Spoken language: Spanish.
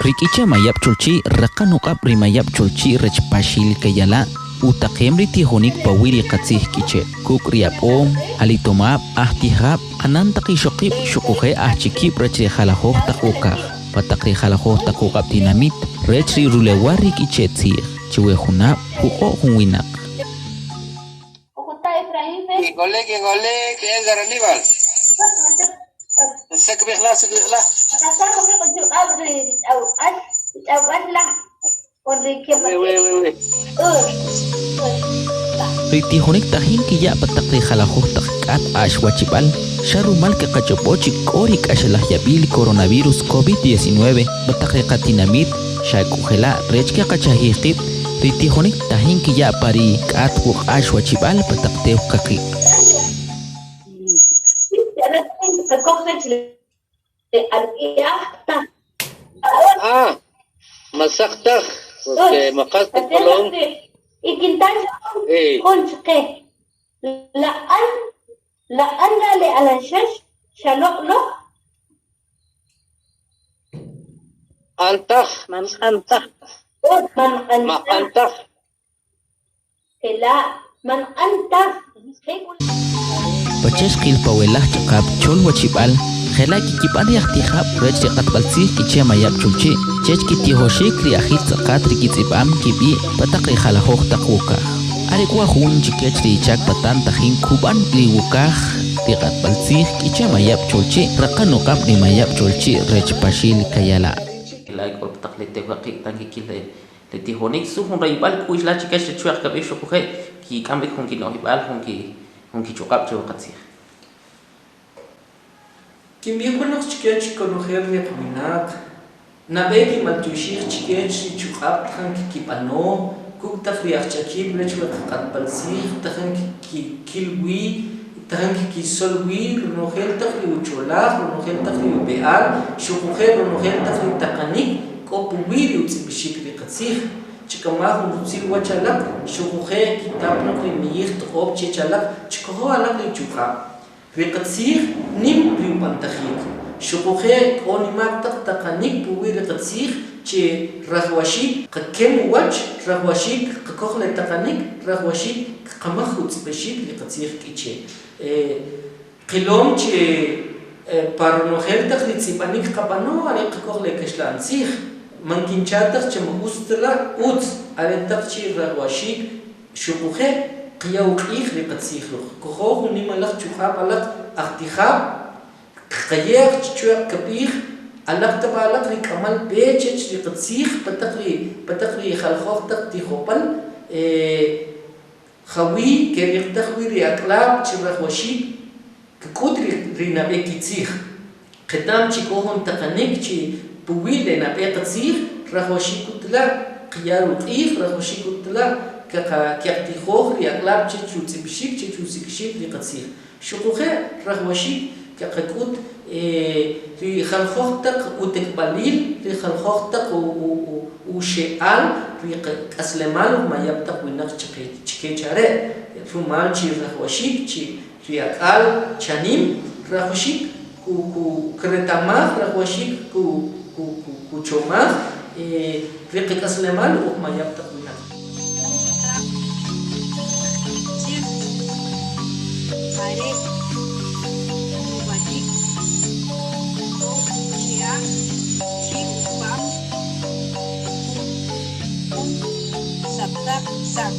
Rikicha mayap chulchi rakanukap rimayap chulchi rechpashil kayala utaqemri tijonik pawiri qatzih kiche kuk riapom alitomap ahtihap anantaqi shoqib shukuhe ahchikib rechri khalahoj taqukaj patakri khalahoj taqukap dinamit rechri rulewari kichetzih chiwejunap huqo hunwinak. Gole, que es Aníbal. Se que la. Ritijonik tahin kiya patakri khalahoj taqkat ashwachibal sharumal ke qachopochi korik ashalah yabil coronavirus COVID-19 patakri qatinamit shakujela rechke qachahiqib ritijonik tahin kiya pari kat wuk ashwachibal pataktew kaqi. Ah, masakta, porque makas kolong. Ikintan konske laan dali ala shash shalok Antah, man antah. kela man antah Pachesh qilpawelah chaqap chol wachibal khela kikipal yahtihab rech riqatbalsih kiche mayap chulchi chech kitihoshik riahit zaqat rikitzibam kibi pataqri khalahoj taqwukaj arikwa jun chikech richak patan tajin kuban riwukaj riqatbalsih kiche mayap chulchi raqanuqab rimayap chulchi rech pashil kayala like or pataqlete waqi tangi kile letihonik su hun raibal kuisla chikech chuaq kabe shukuje ki kambe hun ki nohibal hun ki chukap chuqatsih Kimbiekunos chikech conocer de cominak nabeki maltushir chikech chukap tan kipano kuk tafriach chakib lechwa qatbalsih tan kilwi tan kisolwi ronohel tafri uchola ronohel tafri beal shukuher ronohel tafri taqanik kopuwiri utsibishik riqatsih chikamah utsil wachalak shukuher kitabno krimiyih toqob chechalak chikoho alak chukap Riqatsih nim riupantakhik shukuhe onimak taqtaqanik puwi riqatsih che rahwashi qakem wach rahwashi qakokhle taqanik rahwashi qamahuts beshik riqatsih kiche qilom che parnohel taqlitzipanik qabano ari qakokhle kashlansih mankinchataq che mustla uts ari taqchi rahwashi shukuhe قياوقيخ لقتسيخلوخ كخوخ نيمالك تشوخاب علك اختخاب قياخ تشوق كبيخ علك تبالك لكمال بيتش لقتسيخ بتقري خلخوخ تقتي خوبل خوي كريق تخوي رياكلاب تشرخ وشيك ككودري رينابي كتسيخ قدام تشيكوهم تقنيك تشي بويل لنابي قتسيخ رخ وشيك تلا قياوقيخ رخ وشيك تلا كاقتيخوخ رياقلاب تشوتي بشيك تشوتي كشيك لقتسيخ شقوخه رغوشيك كاقكوت ري خلخوختك وتقبليل ري خلخوختك وشيال ري اسلمال وما يبتق وينك تشكيتشاري فمال تشي رغوشيك تشي رياقال تشانيم رغوشيك كرتما رغوشيك كوچوما ري اسلمال وما يبتق وينك Hari wajib siang simpang sabta sak